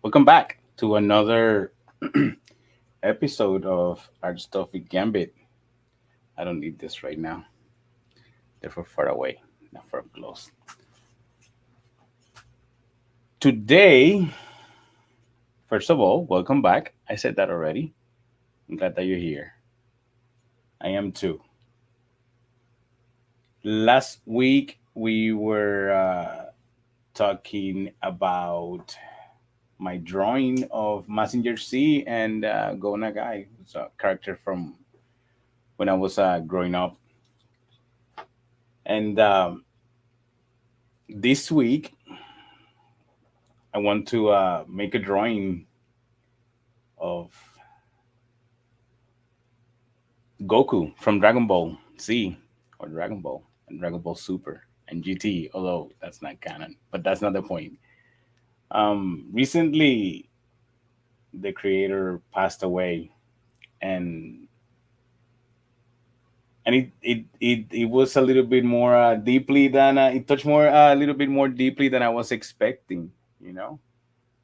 Welcome back to another episode of Art Stuff with Gambit. I don't need this right now. They're for far away, not for up close. Today, first of all, welcome back. I said that already. I'm glad that you're here. I am too. Last week, we were talking about my drawing of Messenger C and Go Nagai, who's a character from when I was growing up. And this week, I want to make a drawing of Goku from Dragon Ball Z or Dragon Ball and Dragon Ball Super and GT, although that's not canon, but that's not the point. Recently, the creator passed away, and it was a little bit more deeply than it touched more a little bit more deeply than I was expecting, you know.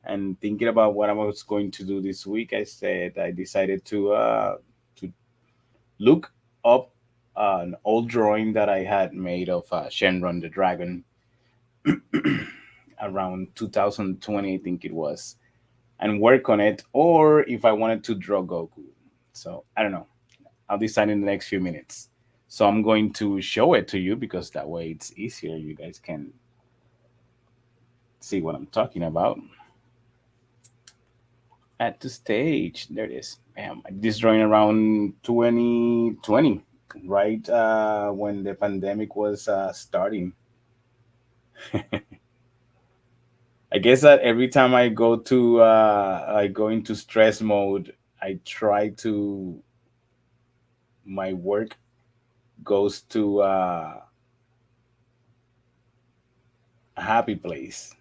And thinking about what I was going to do this week, I decided to look up an old drawing that I had made of Shenron the dragon around 2020, I think it was, and work on it, or if I wanted to draw Goku. So I don't know. I'll decide in the next few minutes. So I'm going to show it to you because that way it's easier. You guys can see what I'm talking about. At the stage, there it is. Bam. This drawing around 2020, right when the pandemic was starting. I guess that every time I go into stress mode, I try to my work goes to a happy place.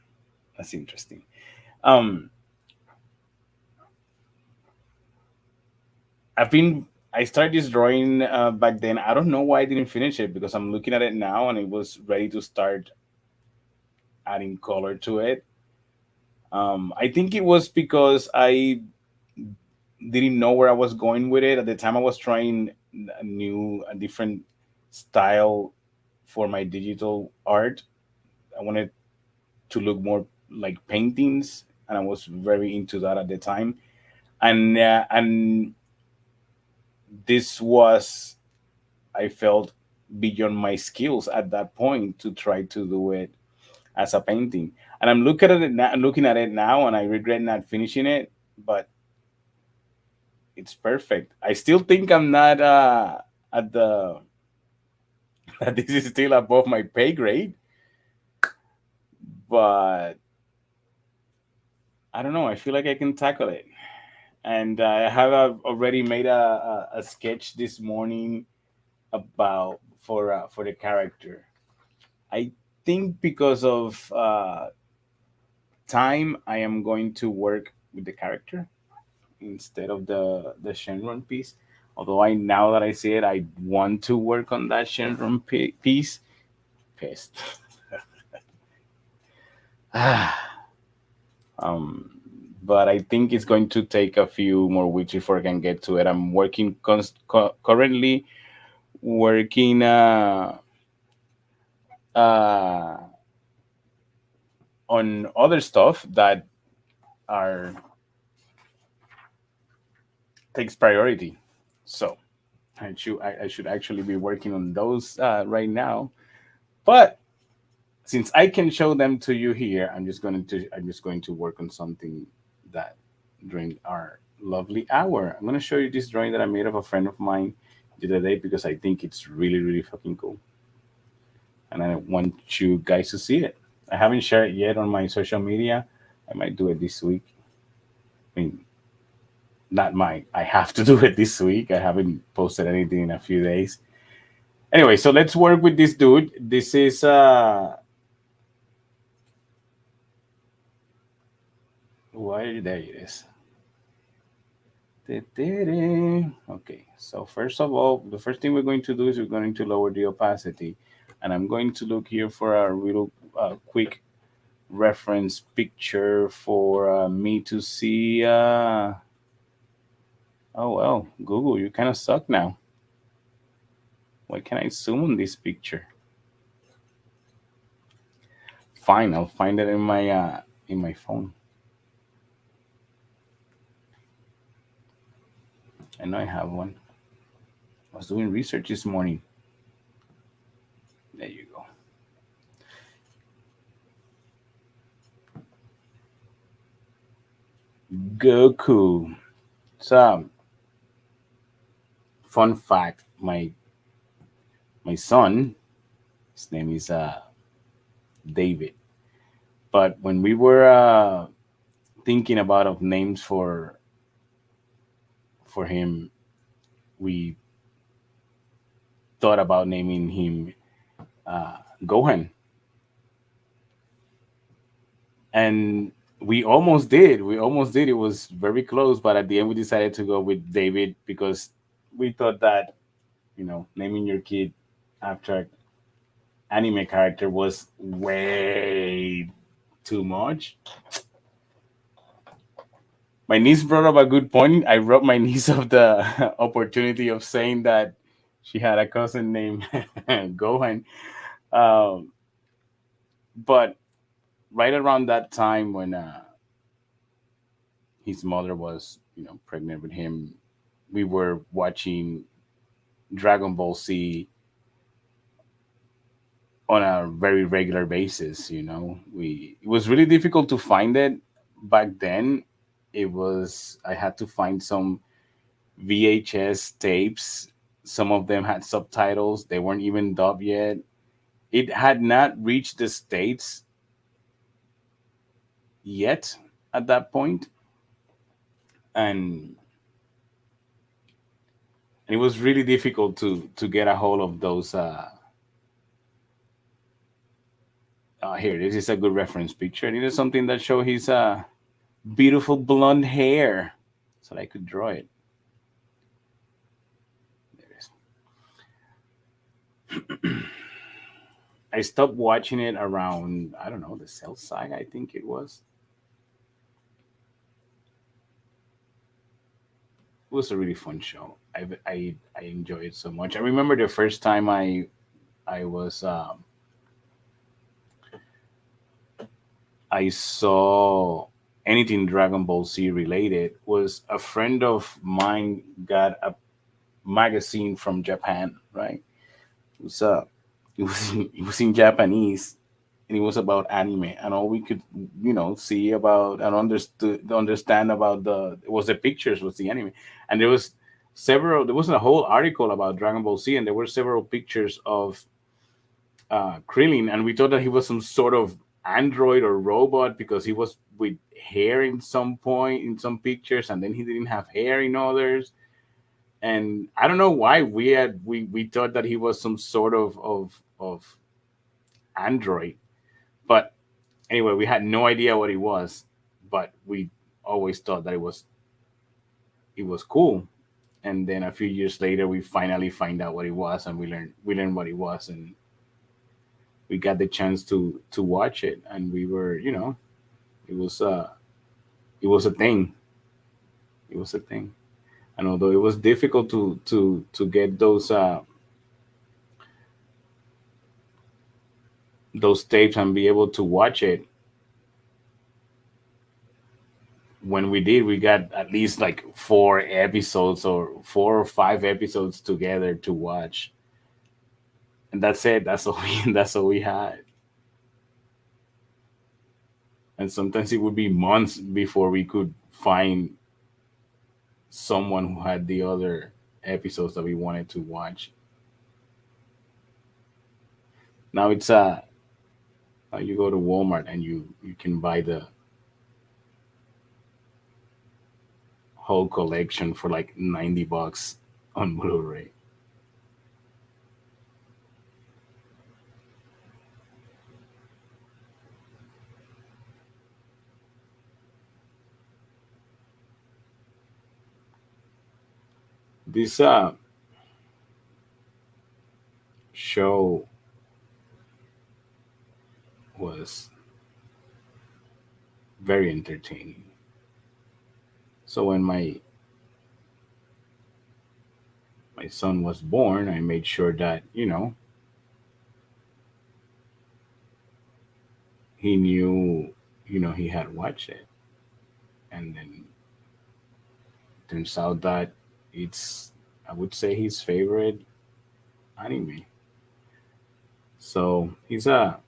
That's interesting. Um, I've been I started this drawing back then. I don't know why I didn't finish it because I'm looking at it now and it was ready to start adding color to it. I think it was because I didn't know where I was going with it at the time. I was trying a different style for my digital art. I wanted to look more like paintings, and I was very into that at the time. And this was, I felt, beyond my skills at that point to try to do it as a painting. And I'm looking at it now, and I regret not finishing it, but it's perfect. I still think I'm not at the that this is still above my pay grade, but I don't know. I feel like I can tackle it. And I have already made a sketch this morning about for the character. I think because of time, I am going to work with the character instead of the Shenron piece. Although I now that I see it, I want to work on that Shenron piece. Pissed. um, but I think it's going to take a few more weeks before I can get to it. I'm working currently working uh, on other stuff that are takes priority. So I should actually be working on those right now. But since I can show them to you here, I'm just going to work on something that during our lovely hour. I'm gonna show you this drawing that I made of a friend of mine the other day because I think it's really fucking cool, and I want you guys to see it. I haven't shared it yet on my social media. I might do it this week. I mean, not my. I have to do it this week. I haven't posted anything in a few days. Anyway, so let's work with this dude. This is why there it is. Okay, so first of all, the first thing we're going to do is we're going to lower the opacity, and I'm going to look here for a real quick reference picture for me to see. Oh well, Google, you kind of suck now. Why can I zoom on this picture? Fine, I'll find it in my phone. I know I have one. I was doing research this morning. There you go. Goku. So, fun fact: my son, his name is David. But when we were thinking about of names for him, we thought about naming him Gohan, and we almost did. We almost did. It was very close, but at the end, we decided to go with David because we thought that naming your kid after anime character was way too much. My niece brought up a good point. I robbed my niece of the opportunity of saying that she had a cousin named Gohan. Um, but right around that time when his mother was, pregnant with him, we were watching Dragon Ball Z on a very regular basis. We it was really difficult to find it back then. I had to find some VHS tapes. Some of them had subtitles. They weren't even dubbed yet. It had not reached the States yet at that point, and it was really difficult to get a hold of those. Here, this is a good reference picture. It is something that show his beautiful blonde hair, so that I could draw it. There it is. I stopped watching it around, I don't know, the Cell Saga, I think it was. It was a really fun show. I enjoyed it so much. I remember the first time I was I saw anything Dragon Ball Z related was a friend of mine got a magazine from Japan, right? It was it was in Japanese, and it was about anime, and all we could see about and understand about the pictures was the anime, and there was a whole article about Dragon Ball Z, and there were several pictures of Krillin, and we thought that he was some sort of android or robot because he was with hair in some point in some pictures, and then he didn't have hair in others. And I don't know why we thought that he was some sort of android, but anyway, we had no idea what he was, but we always thought that it was cool. And then a few years later, we finally find out what it was, and we learned what it was, and we got the chance to watch it, and we were, it was it was a thing. It was a thing. And although it was difficult to get those tapes and be able to watch it, when we did, we got at least like 4 episodes or 4 or 5 episodes together to watch, and that's it. That's all we that's all we had. And sometimes it would be months before we could find someone who had the other episodes that we wanted to watch. Now it's you go to Walmart and you can buy the whole collection for like $90 on Blu-ray. This show was very entertaining. So when my son was born, I made sure that he knew he had watched it, and then turns out that it's, I would say, his favorite anime. So he's a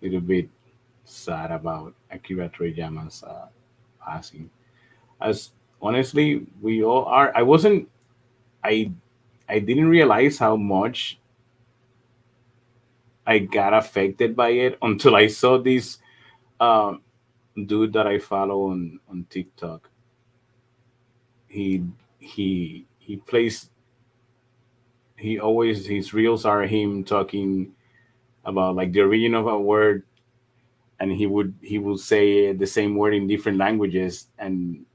little bit sad about Akira Toriyama's passing. As honestly, we all are. I I didn't realize how much I got affected by it until I saw this um, dude that I follow on TikTok. He he plays. He always, his reels are him talking about like the origin of a word, and he will say the same word in different languages, and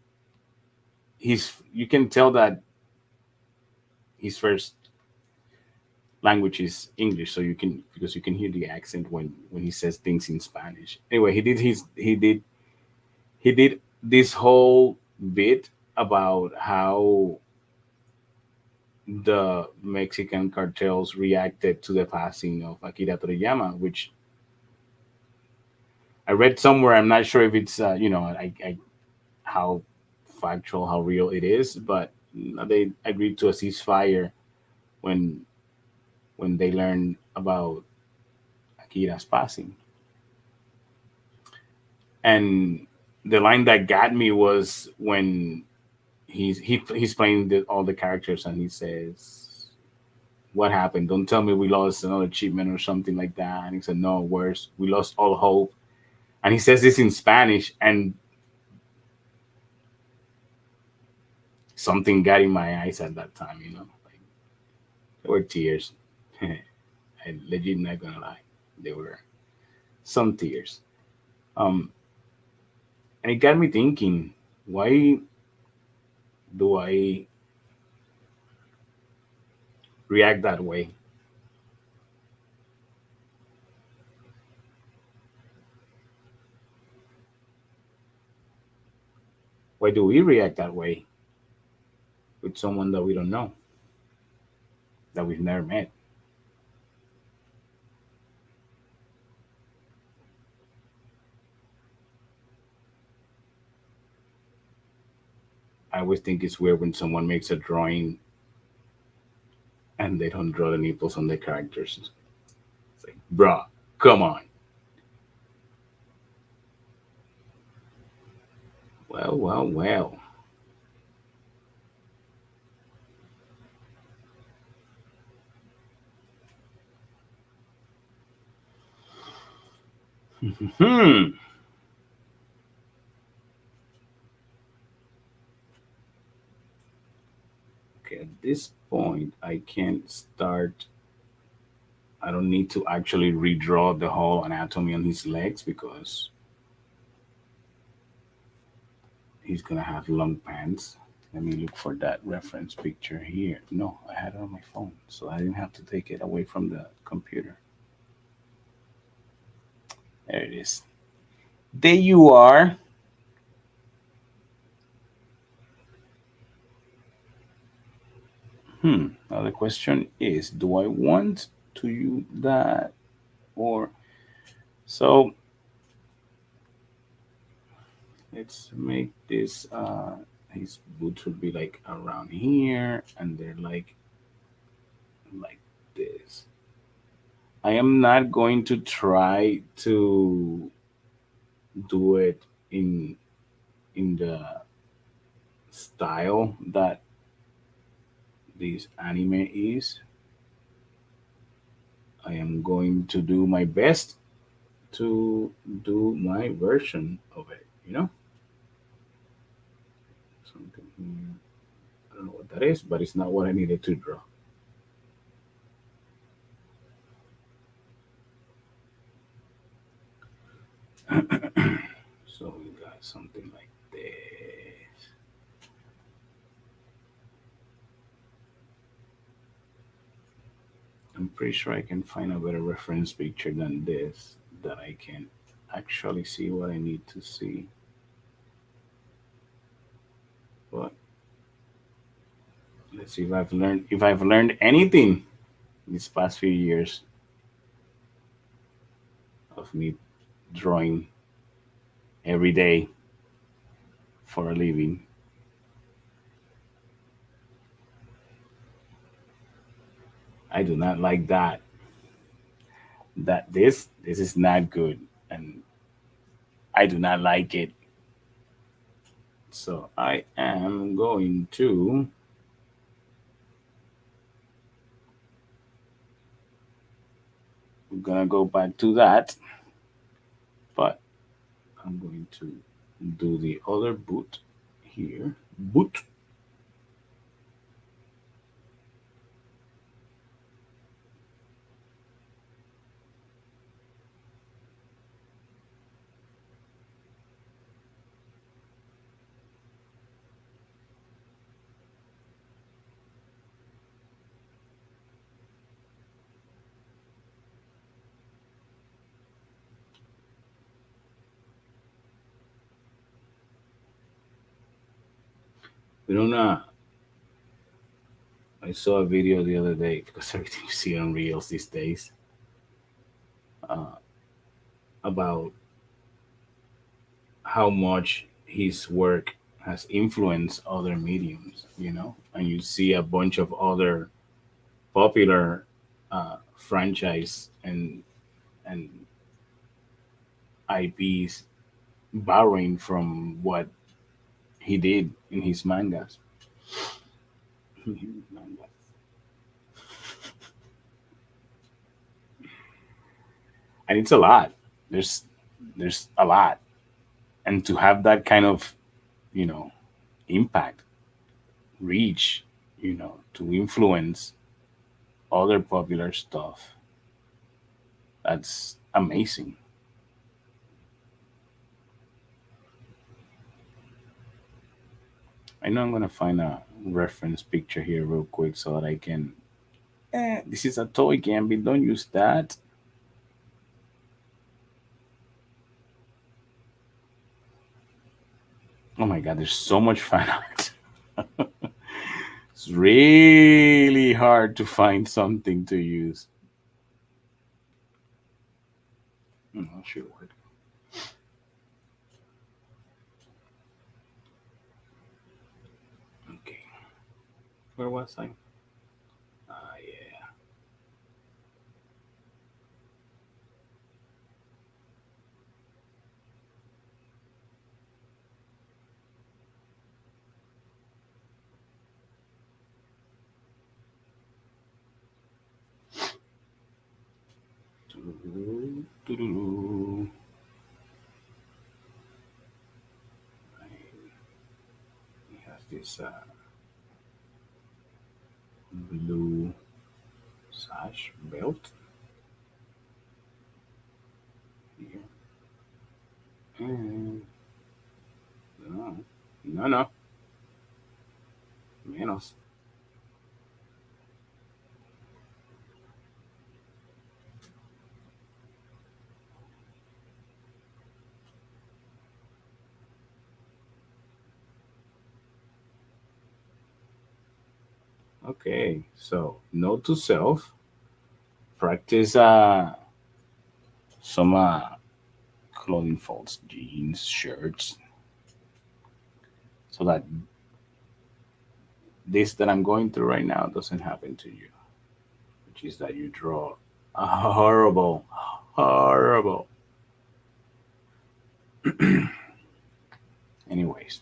he's, you can tell that his first language is English, so you can, because you can hear the accent when he says things in Spanish. Anyway, he did this whole bit about how the Mexican cartels reacted to the passing of Akira Toriyama, which I read somewhere. I'm not sure if it's how factual, how real it is, but they agreed to a ceasefire when they learned about Akira's passing. And the line that got me was when he's playing all the characters, and he says, "What happened? Don't tell me we lost another achievement or something like that." And he said, "No, worse. We lost all hope." And he says this in Spanish, and something got in my eyes at that time. Like, there were tears. I legit not gonna lie, there were some tears. Um, and it got me thinking, why do I react that way? Why do we react that way with someone that we don't know, that we've never met? I always think it's weird when someone makes a drawing and they don't draw the nipples on the characters. It's like, bruh, come on. Well, well, well. Hmm. Okay, at this point, I can't start. I don't need to actually redraw the whole anatomy on his legs because he's gonna have long pants. Let me look for that reference picture here. No, I had it on my phone, so I didn't have to take it away from the computer. There it is. There you are. Now the question is, do I want to use that, or so? Let's make this. His boots would be like around here, and they're like this. I am not going to try to do it in the style that this anime is. I am going to do my best to do my version of it. Something here. I don't know what that is, but it's not what I needed to draw. So we got something like this. I'm pretty sure I can find a better reference picture than this, that I can actually see what I need to see. Let's see if I've learned anything these past few years of me drawing every day for a living. I do not like that. This is not good, and I do not like it. So I am going to I'm gonna go back to that, but I'm going to do the other boot here. Boot. We don't know. I saw a video the other day because everything you see on reels these days uh, about how much his work has influenced other mediums, and you see a bunch of other popular franchise and IPs borrowing from what he did in his mangas. And it's a lot. There's a lot, and to have that kind of you know impact, reach, to influence other popular stuff, that's amazing. I know I'm gonna find a reference picture here real quick so that I can. This is a toy Gambit. Don't use that. Oh my god, there's so much fan art. It's really hard to find something to use. That should work. Okay, where was I? Yeah. Doo-doo-doo. He has this blue sash belt here. And no, no, no, menos. Okay, so note to self: practice some clothing folds, jeans, shirts, so that this that I'm going through right now doesn't happen to you, which is that you draw a horrible, horrible. Anyways,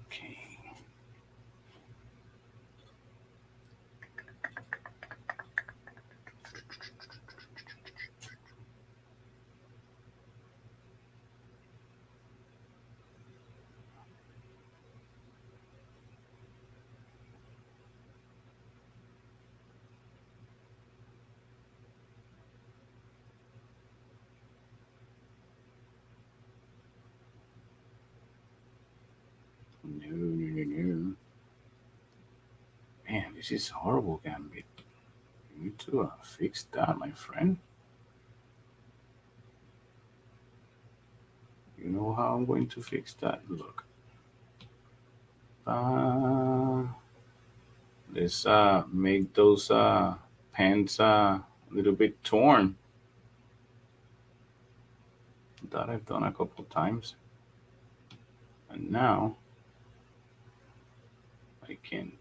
okay. No, no, no, no. Man, this is horrible, Gambit. You need to fix that, my friend. You know how I'm going to fix that? Look. Uh, let's make those pants a little bit torn. That I've done a couple times. And now I can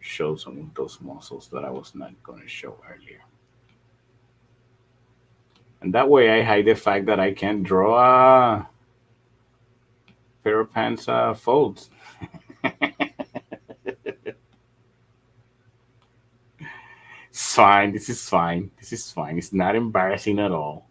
show some of those muscles that I was not going to show earlier. And that way I hide the fact that I can't draw a pair of pants folds. It's fine. This is fine. This is fine. It's not embarrassing at all.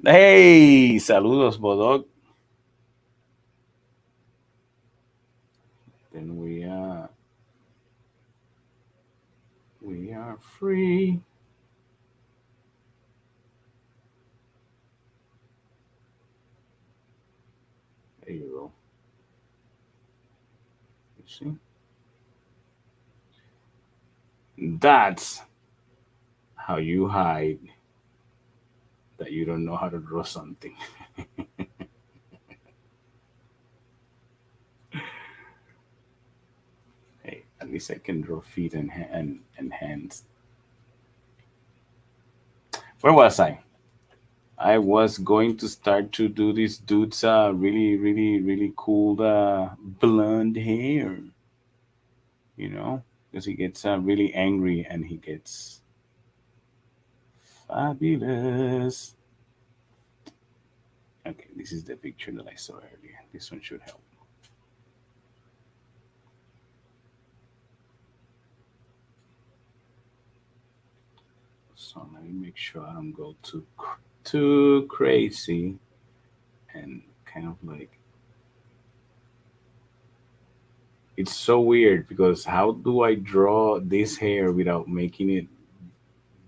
Hey, saludos, Bodog. Then we are free. There you go. You see? That's how you hide that you don't know how to draw something. Hey, at least I can draw feet and hands. Where was I? I was going to start to do this dude's really cool blonde hair, you know, because he gets really angry and he gets fabulous. Okay, this is the picture that I saw earlier. This one should help. So let me make sure I don't go too crazy and kind of like it's so weird because how do I draw this hair without making it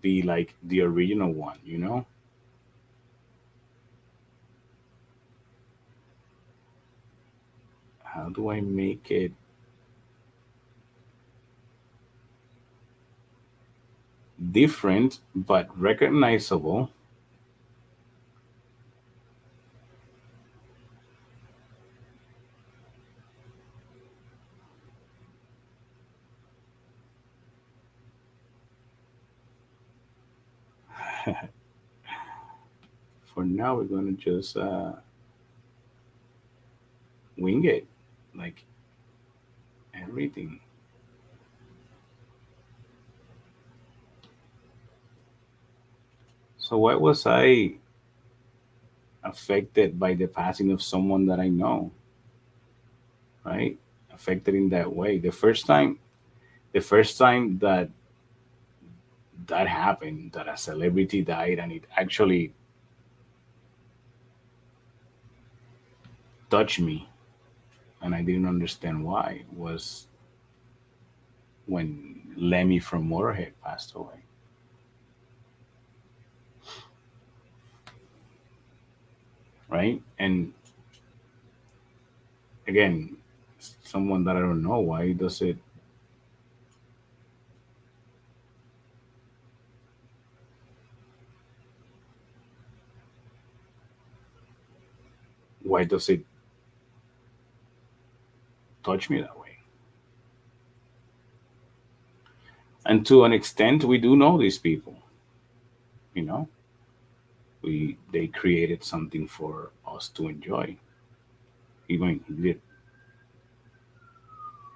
be like the original one, you know? How do I make it different but recognizable? For now, we're gonna just wing it, like everything. So why was I affected by the passing of someone that I know, right? Affected in that way. The first time that that happened, that a celebrity died and it actually touched me and I didn't understand why was when Lemmy from Motorhead passed away, right? And again, someone that I don't know, why does it touch me that way? And to an extent, we do know these people. You know, we they created something for us to enjoy. Even he did,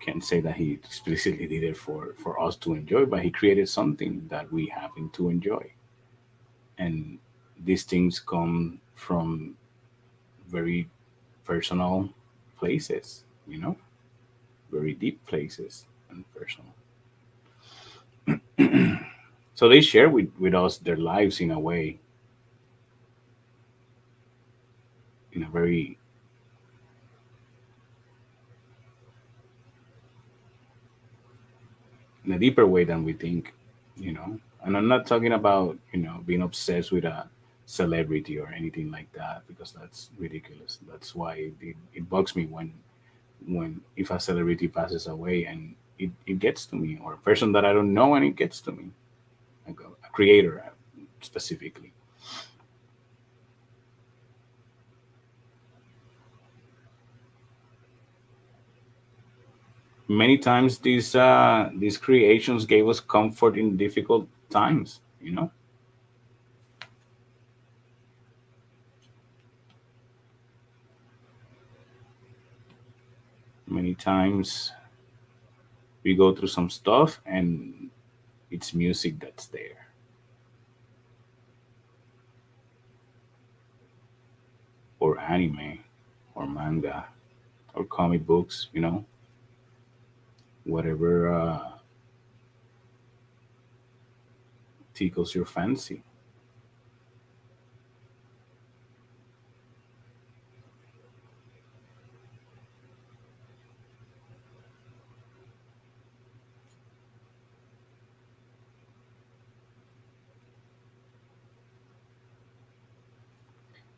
can't say that he explicitly did it for us to enjoy, but he created something that we happen to enjoy. And these things come from very personal places. You know, very deep places and personal. So they share with us their lives in a way, in a very in a deeper way than we think, you know. And I'm not talking about, you know, being obsessed with a celebrity or anything like that, because that's ridiculous. That's why it bugs me when if a celebrity passes away and it gets to me, or a person that I don't know and it gets to me, like a creator specifically. Many times these creations gave us comfort in difficult times. You know, many times we go through some stuff and it's music that's there, or anime, or manga, or comic books. You know, whatever tickles your fancy.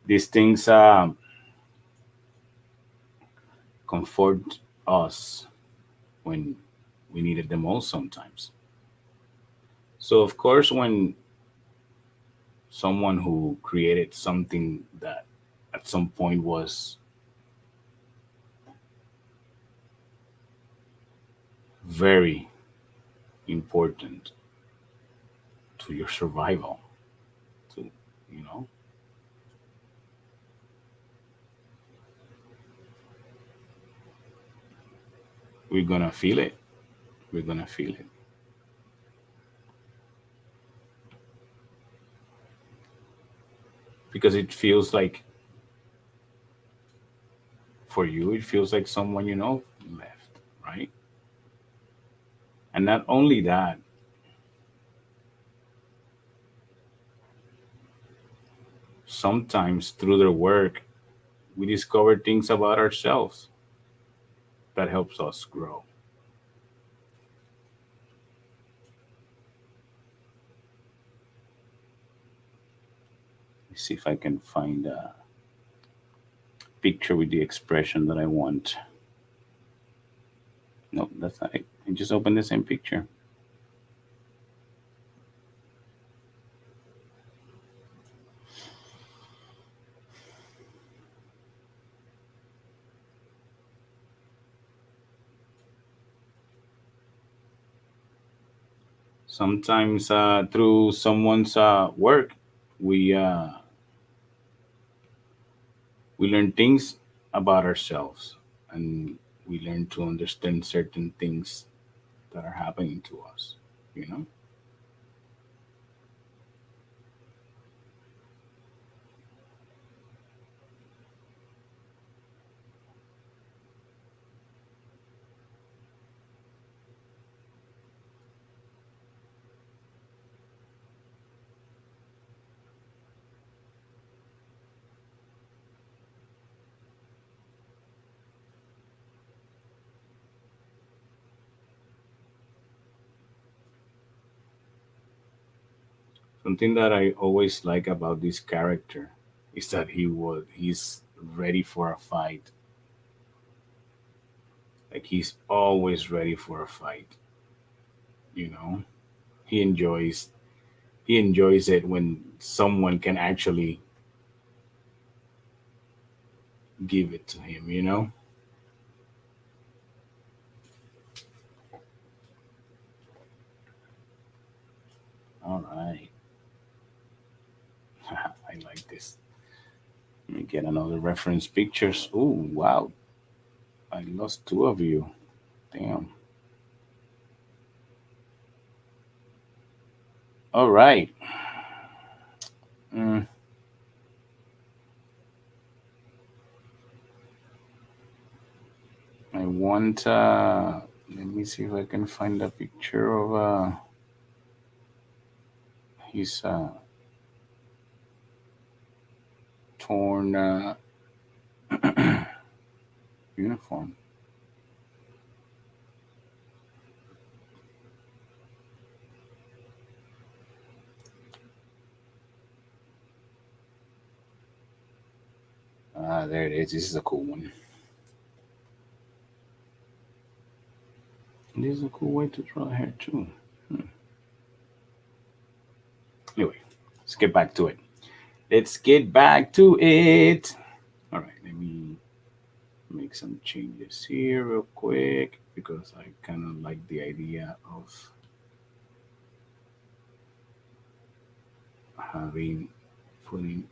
These things comfort us when we need it the most sometimes. So, of course, when someone who created something that at some point was very important to your survival, to, you know, we're gonna feel it. We're gonna feel it because it feels like, for you, it feels like someone you know left, right? And not only that, sometimes through their work, we discover things about ourselves that helps us grow. Let me see if I can find a picture with the expression that I want. No, that's not it. I just opened the same picture. Sometimes through someone's work, we uh, we learn things about ourselves, and we learn to understand certain things that are happening to us. You know, something that I always like about this character is that he's ready for a fight. Like he's always ready for a fight. You know, he enjoys he enjoys it when someone can actually give it to him. You know, all right. I like this. Let me get another reference pictures. Oh wow, I lost two of you. Damn. All right. Mm, I want. Let me see if I can find a picture of his torn uniform. Ah, there it is. This is a cool one. This is a cool way to draw hair too. Hmm. Anyway, let's get back to it. Let's get back to it. All right, let me make some changes here real quick because I kind of like the idea of having putting.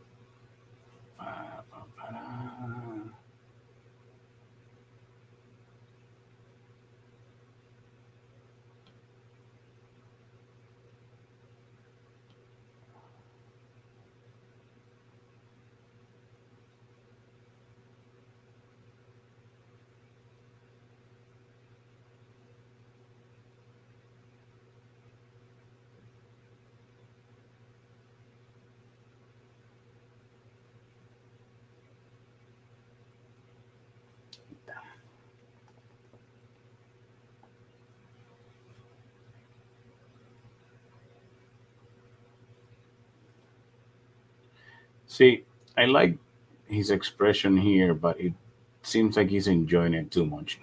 See, I like his expression here, but it seems like he's enjoying it too much.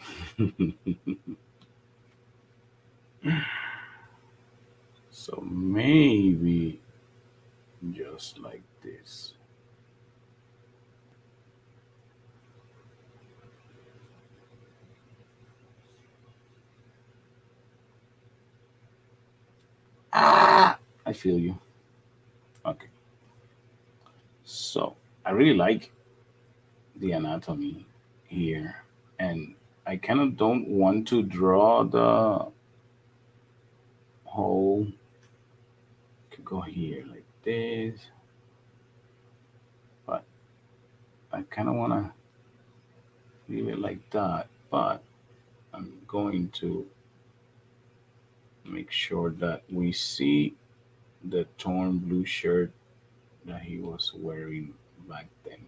So maybe just like this. Ah, I feel you. Okay. So I really like the anatomy here, and I kind of don't want to draw the whole. Could go here like this, but I kind of want to leave it like that. But I'm going to make sure that we see the torn blue shirt that he was wearing back then.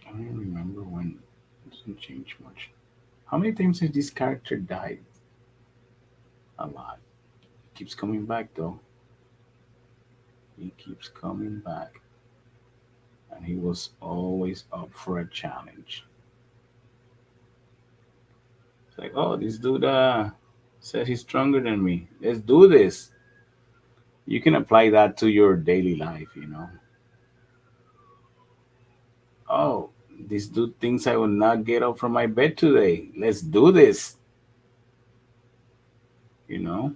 I don't remember when. It doesn't change much. How many times has this character died? A lot. He keeps coming back though. He keeps coming back. And he was always up for a challenge. It's like, oh, this dude says he's stronger than me. Let's do this. You can apply that to your daily life. Oh, this dude thinks I will not get up from my bed today. Let's do this. You know?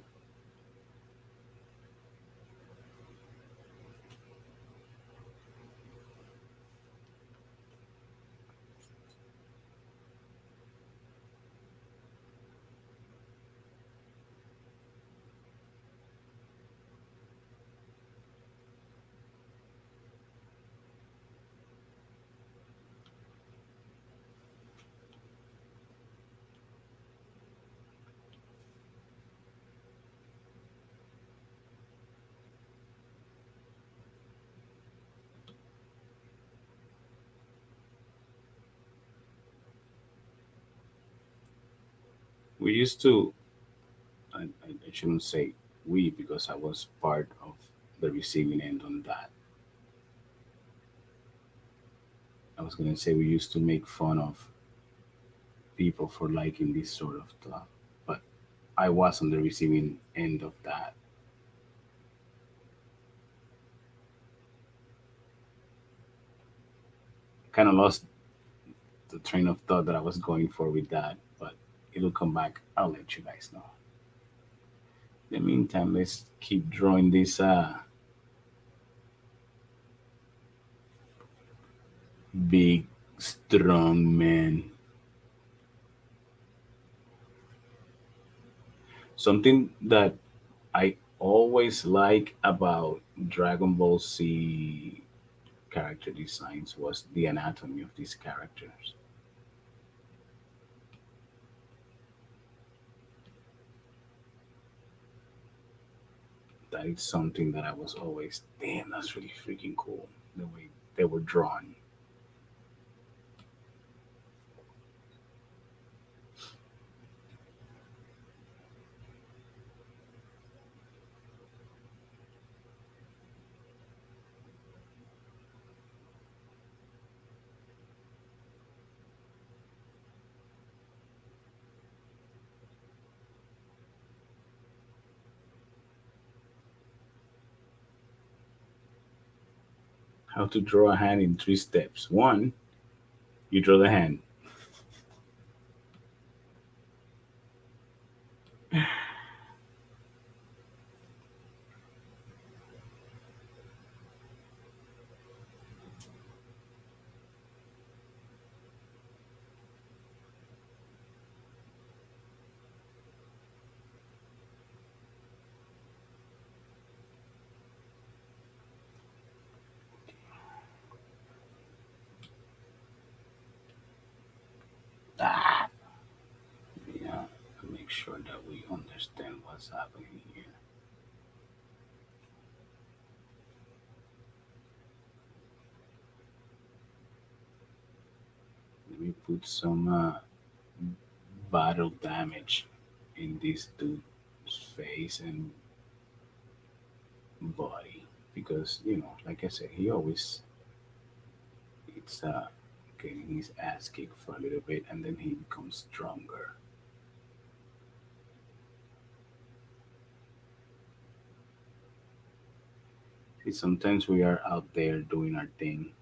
We used to, I shouldn't say we because I was part of the receiving end on that. I was going to say we used to make fun of people for liking this sort of stuff, but I was on the receiving end of that. Kind of lost the train of thought that I was going for with that, but it'll come back. I'll let you guys know. In the meantime, let's keep drawing this big, strong man. Something that I always like about Dragon Ball Z character designs was the anatomy of these characters. That is something that I was always, damn, that's really freaking cool. The way they were drawn. How to draw a hand in 3 steps. One, you draw the hand. Ah, yeah. Make sure that we understand what's happening here. Let me put some battle damage in this dude's face and body because like I said, he always it's getting his ass kicked for a little bit and then he becomes stronger. See, sometimes we are out there doing our thing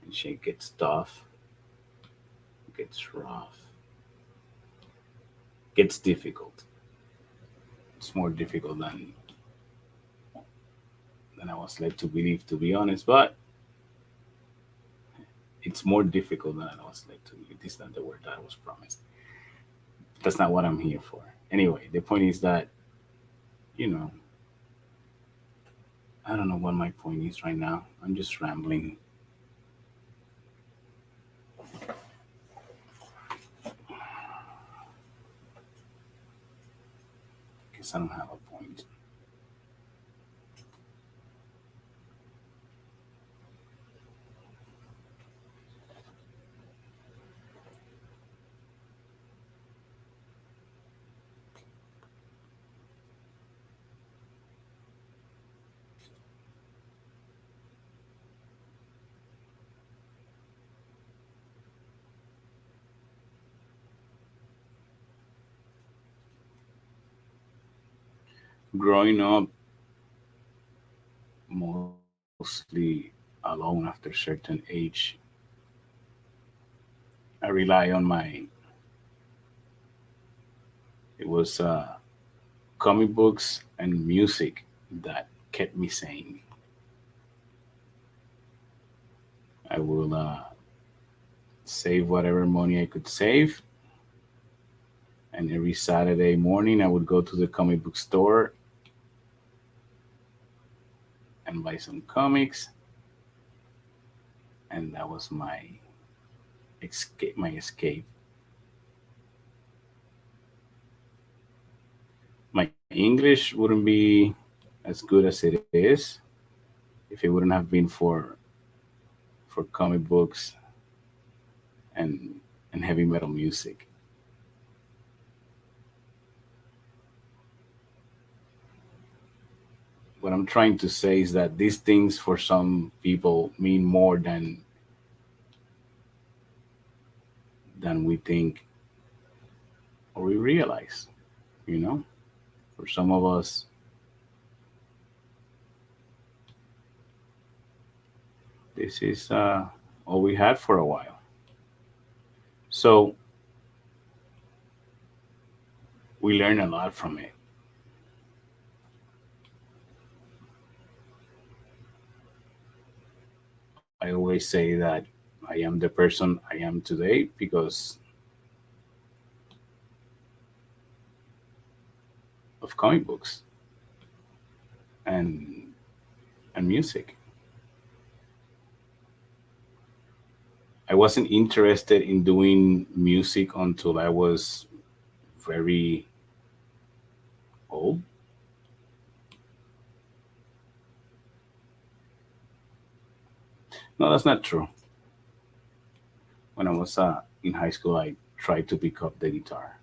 and shit gets tough, gets rough, gets difficult. It's more difficult than I was led to believe, to be honest. But it's more difficult than I was led to believe. This is not the word that I was promised. That's not what I'm here for. Anyway, the point is that you know I don't know what my point is right now. I'm just rambling because I don't have a point. Growing up mostly alone after a certain age, I rely on my. It was comic books and music that kept me sane. I will save whatever money I could save, and every Saturday morning I would go to the comic book store and buy some comics, and that was my escape. My escape. My English wouldn't be as good as it is if it wouldn't have been for comic books and heavy metal music. What I'm trying to say is that these things for some people mean more than we think or we realize. You know, for some of us, this is all we had for a while. So we learn a lot from it. I always say that I am the person I am today because of comic books and music. I wasn't interested in doing music until I was very old. No, that's not true. When I was in high school, I tried to pick up the guitar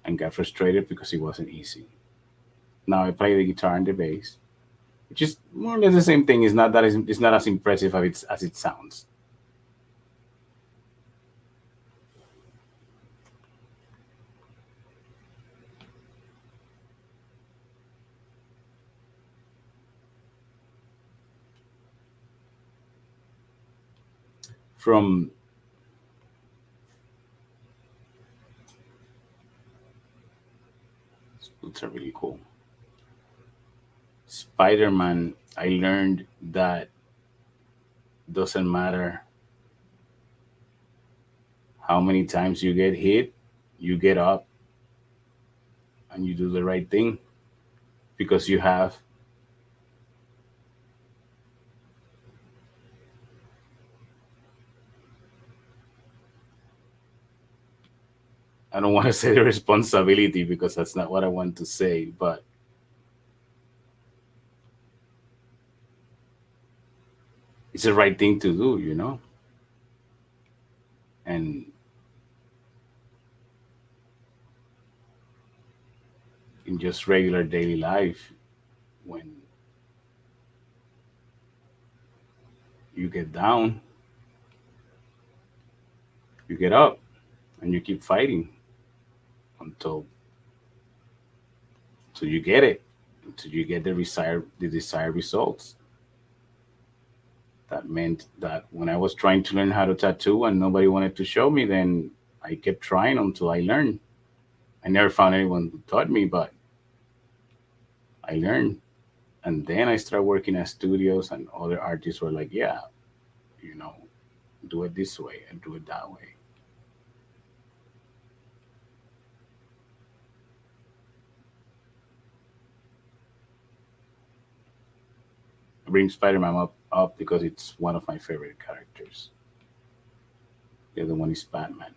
and got frustrated because it wasn't easy. Now I play the guitar and the bass, which is more or less the same thing. It's not as impressive as it sounds. From boots are really cool. Spider-Man, I learned that doesn't matter how many times you get hit, you get up and you do the right thing because you have, I don't want to say the responsibility because that's not what I want to say, but it's the right thing to do, you know? And in just regular daily life, when you get down, you get up and you keep fighting until you get it, until you get the desired results. That meant that when I was trying to learn how to tattoo and nobody wanted to show me, then I kept trying until I learned. I never found anyone who taught me, but I learned. And then I started working at studios, and other artists were like, yeah, you know, do it this way and do it that way. I bring Spider-Man up because it's one of my favorite characters. The other one is Batman.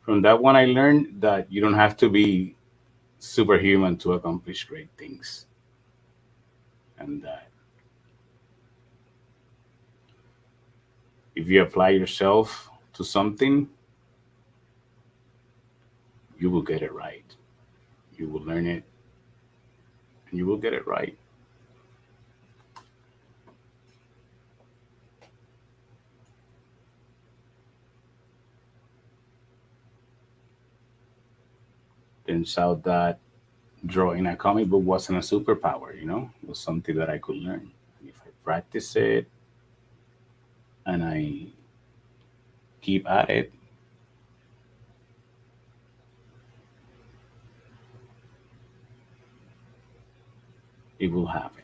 From that one, I learned that you don't have to be superhuman to accomplish great things, and that if you apply yourself to something, you will get it right. You will learn it, and you will get it right. Turns out that drawing a comic book wasn't a superpower, you know, it was something that I could learn. If I practice it and I keep at it, it will happen.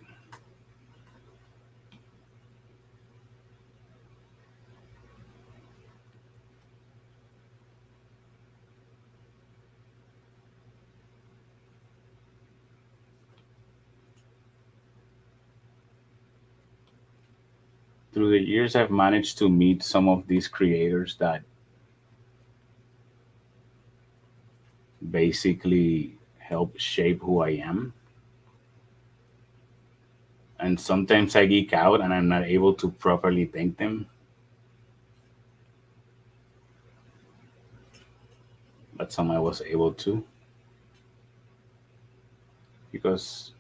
Through the years, I've managed to meet some of these creators that basically help shape who I am. And sometimes I geek out and I'm not able to properly thank them, but some I was able to because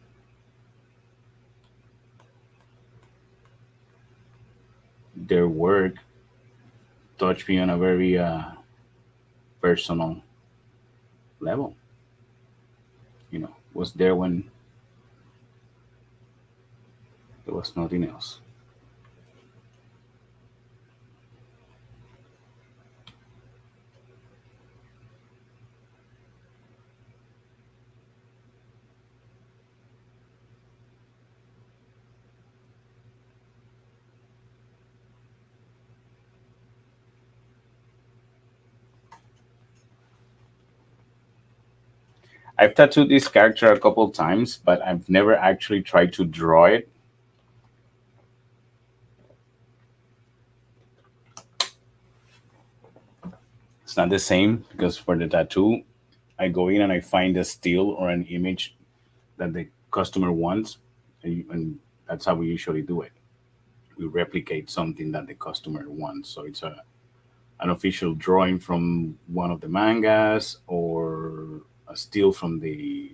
their work touched me on a very personal level. You know, was there when there was nothing else. I've tattooed this character a couple times, but I've never actually tried to draw it. It's not the same because for the tattoo, I go in and I find a still or an image that the customer wants, and that's how we usually do it. We replicate something that the customer wants. So it's an official drawing from one of the mangas or a still from the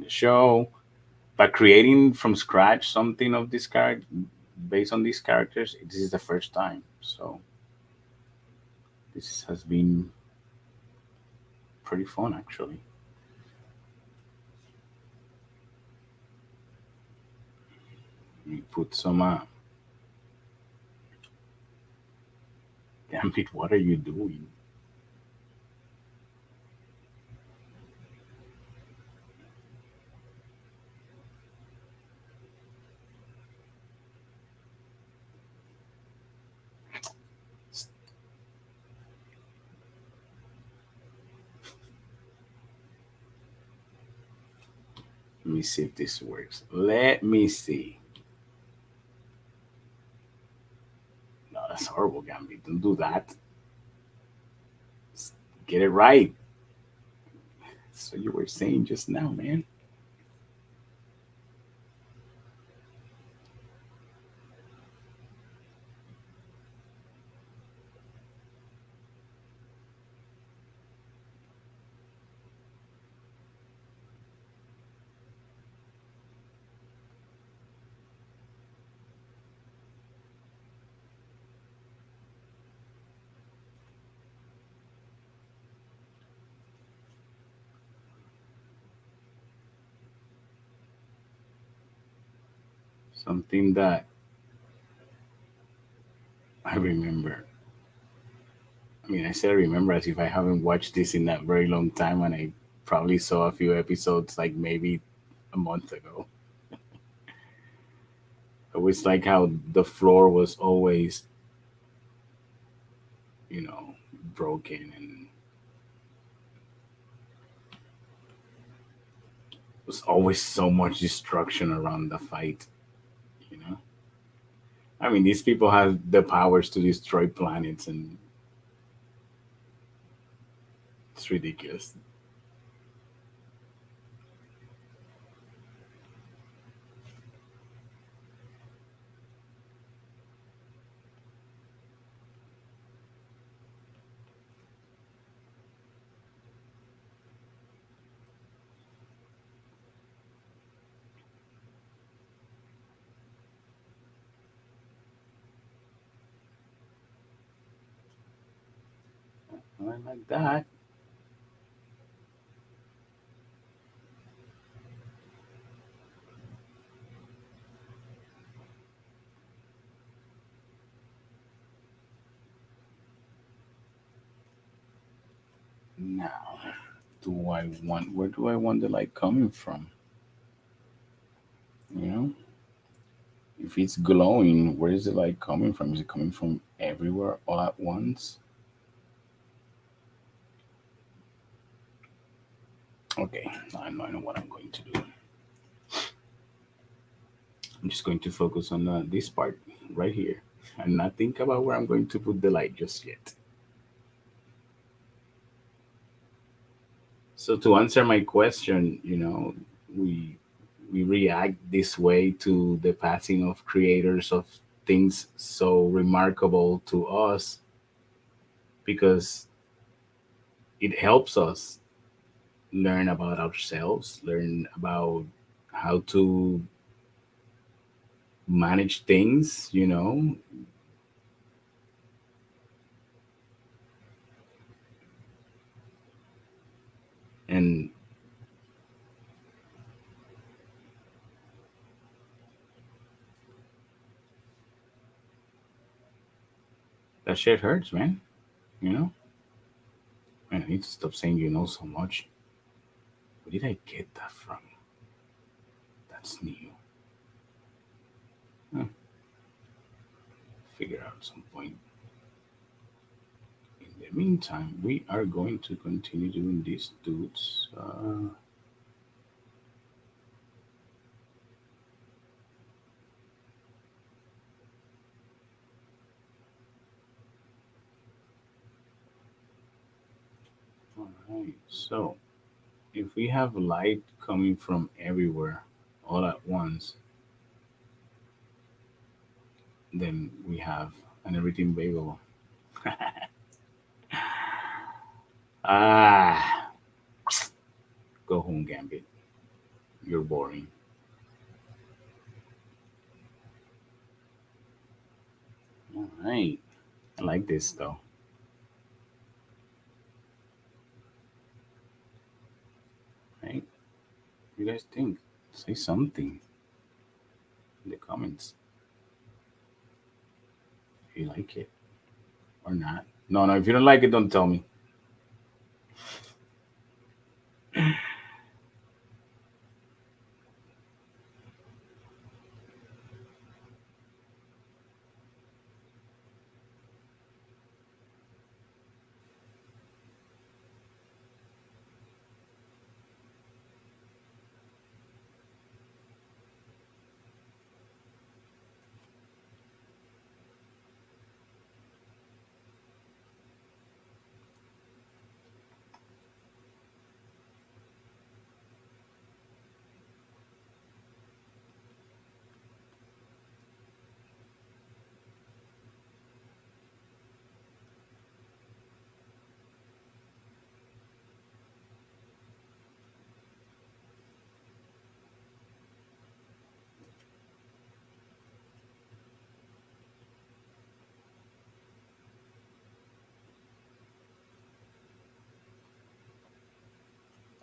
show. But creating from scratch something of this character based on these characters, this is the first time. So this has been pretty fun actually. Let me put some Gambit, what are you doing? Let me see if this works. Let me see. No, that's horrible, Gambit. Don't do that. Get it right. So you were saying just now, man. Something that I remember. I mean, I said I remember as if I haven't watched this in that very long time, and I probably saw a few episodes like maybe a month ago. It was like how the floor was always, broken, and was always so much destruction around the fight. You know, I mean, these people have the powers to destroy planets, and it's ridiculous. I like that. Now, where do I want the light coming from? You know, if it's glowing, where is the light coming from? Is it coming from everywhere all at once? Okay, I know what I'm going to do. I'm just going to focus on this part right here and not think about where I'm going to put the light just yet. So to answer my question, we we react this way to the passing of creators of things so remarkable to us because it helps us learn about ourselves, learn about how to manage things, and that shit hurts, man. You know, man, I need to stop saying so much. Where did I get that from? That's new. Huh. Figure out some point. In the meantime, we are going to continue doing these dudes. All right. So if we have light coming from everywhere all at once, then we have an everything bagel. Ah, go home, Gambit. You're boring. All right. I like this though. do you guys think? Say something in the comments if you like it or not. No, no, if you don't like it, don't tell me.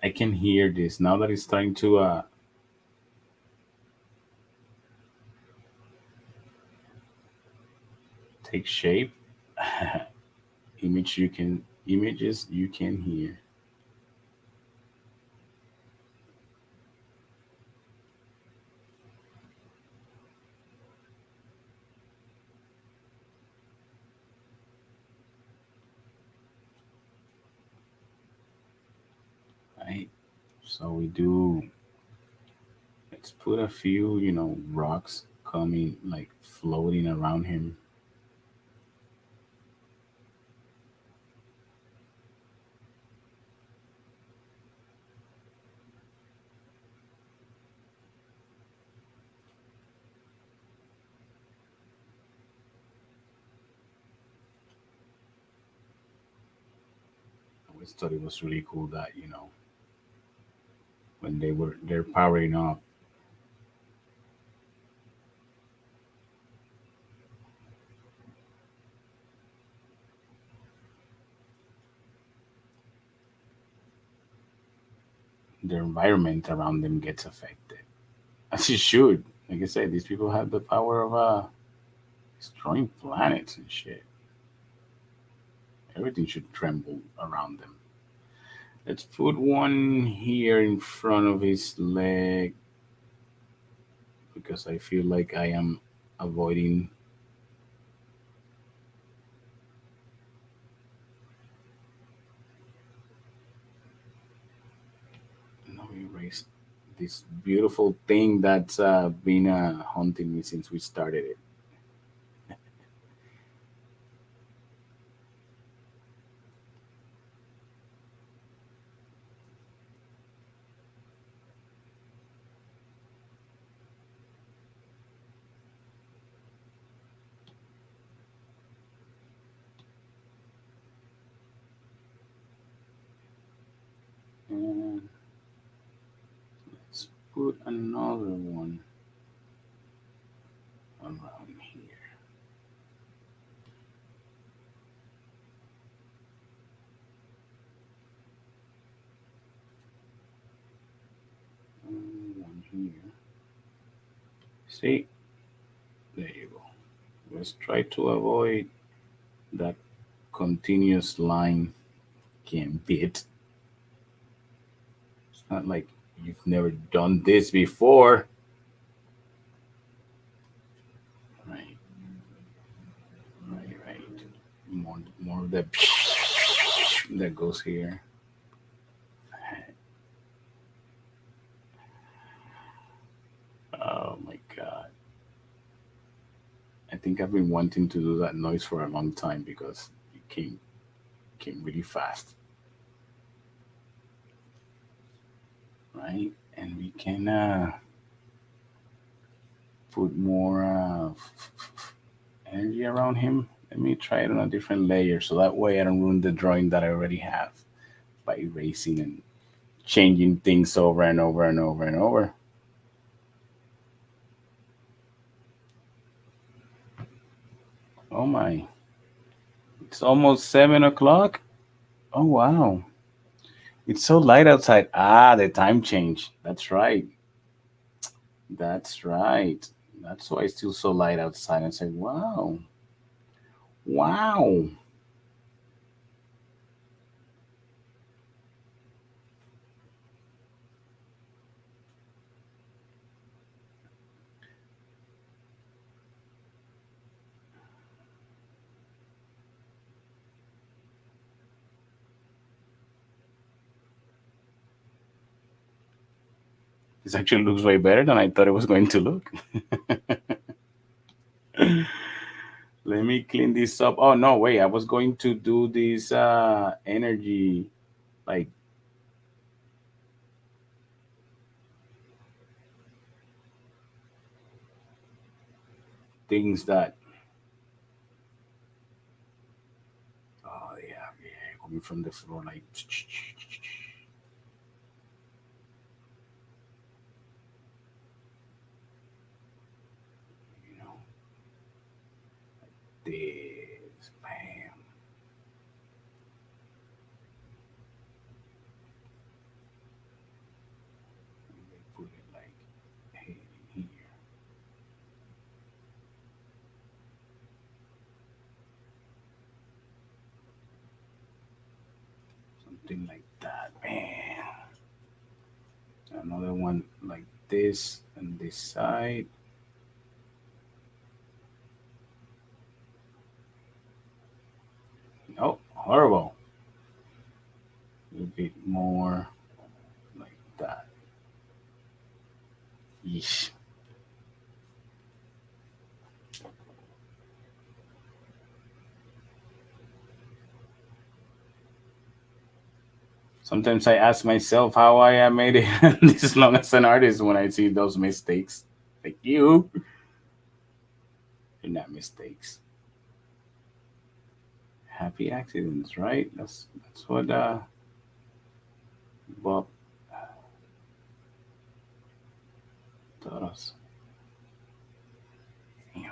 I can hear this now that it's starting to take shape. Images you can hear. Right. So we do. Let's put a few, rocks coming like floating around him. I always thought it was really cool that when they're powering up, their environment around them gets affected. As it should. Like I said, these people have the power of destroying planets and shit. Everything should tremble around them. Let's put one here in front of his leg because I feel like I am avoiding. No, erase this beautiful thing that's been haunting me since we started it. And let's put another one around here. One here. See, there you go. Let's try to avoid that continuous line gambit. It's not like you've never done this before. Right, right, right. More of that that goes here. Oh my god. I think I've been wanting to do that noise for a long time because it came really fast. Right? And we can put more energy around him. Let me try it on a different layer so that way I don't ruin the drawing that I already have by erasing and changing things over and over and over and over. Oh my. It's almost 7 o'clock. Oh wow. It's so light outside. Ah, the time change. That's right. That's right. That's why it's still so light outside. I say, wow, wow. This actually looks way better than I thought it was going to look. Let me clean this up. Oh no, wait, I was going to do this energy like things that oh yeah, yeah, coming from the floor like you know this bam. They put it like hey, here, something like that. Man. Another one like this and this side. Oh, horrible. A bit more like that. Yeesh. Sometimes I ask myself how I made it this long as an artist when I see those mistakes. Like you, they're not mistakes. Happy accidents, right? That's what Bob taught us. Damn.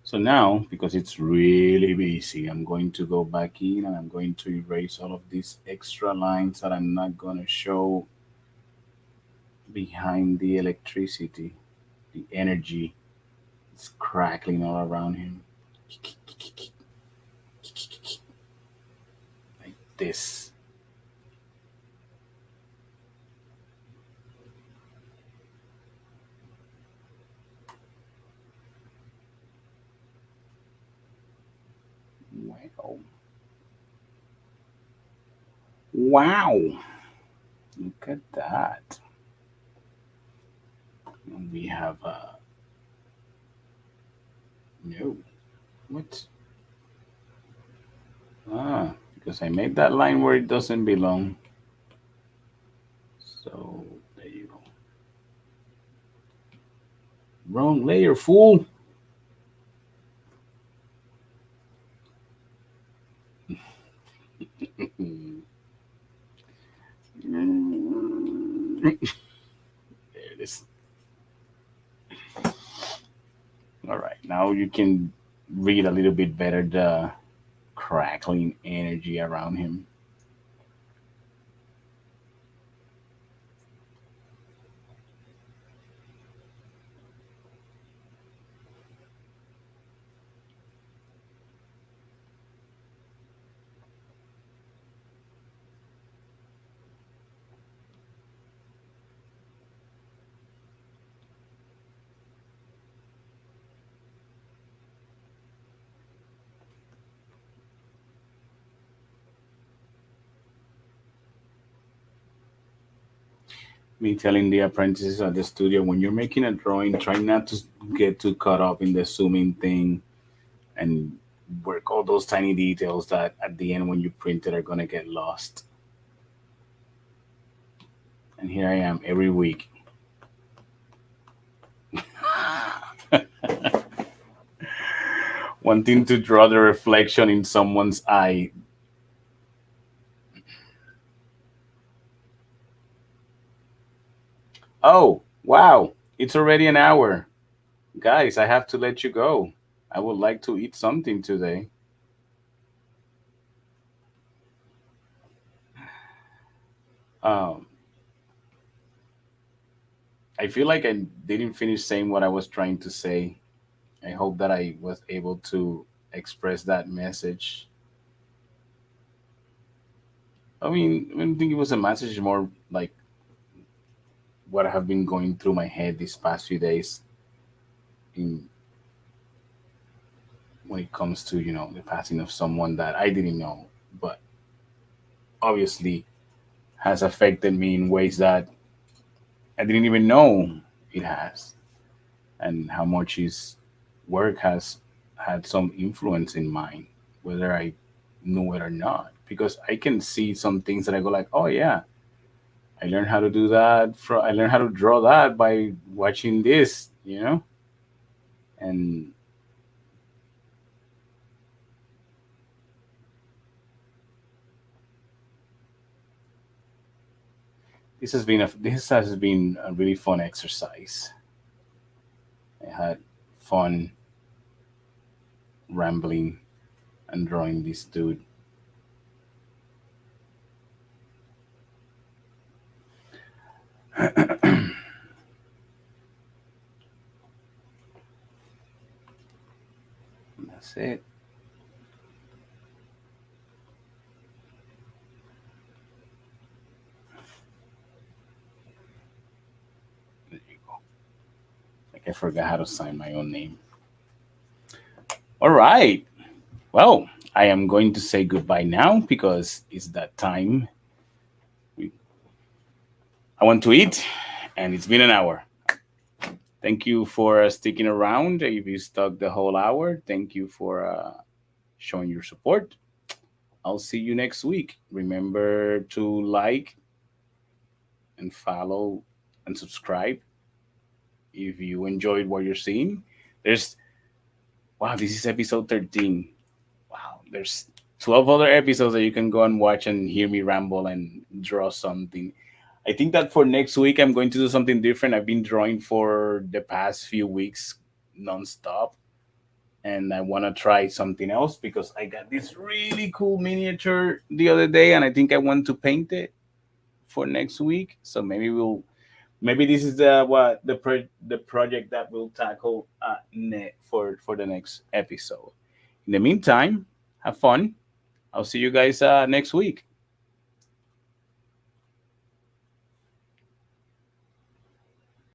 So now, because it's really busy, I'm going to go back in and I'm going to erase all of these extra lines that I'm not going to show behind the electricity, the energy. It's crackling all around him. Like this. Wow. Wow. Look at that. And we have no. What? Ah, because I made that line where it doesn't belong. So there you go. Wrong layer, fool. There it is. All right, now you can read a little bit better the crackling energy around him. Me telling the apprentices at the studio when you're making a drawing, try not to get too caught up in the zooming thing and work all those tiny details that at the end when you print it are gonna get lost. And here I am every week wanting to draw the reflection in someone's eye. Oh, wow, it's already an hour. Guys, I have to let you go. I would like to eat something today. Um, I feel like I didn't finish saying what I was trying to say. I hope that I was able to express that message. I don't think it was a message, more like what I have been going through my head these past few days in when it comes to, the passing of someone that I didn't know, but obviously has affected me in ways that I didn't even know it has, and how much his work has had some influence in mine, whether I knew it or not. Because I can see some things that I go like, oh yeah, I learned how to do that. I learned how to draw that by watching this. And this has been a really fun exercise. I had fun rambling and drawing this dude. That's it. There you go. Like I forgot how to sign my own name. All right. Well, I am going to say goodbye now because it's that time. I want to eat, and it's been an hour. Thank you for sticking around. If you stuck the whole hour, thank you for showing your support. I'll see you next week. Remember to like and follow and subscribe if you enjoyed what you're seeing. There's Wow, this is episode 13. Wow, there's 12 other episodes that you can go and watch and hear me ramble and draw something. I think that for next week, I'm going to do something different. I've been drawing for the past few weeks nonstop, and I want to try something else because I got this really cool miniature the other day, and I think I want to paint it for next week. So maybe this is the project that we'll tackle for the next episode. In the meantime, have fun. I'll see you guys next week.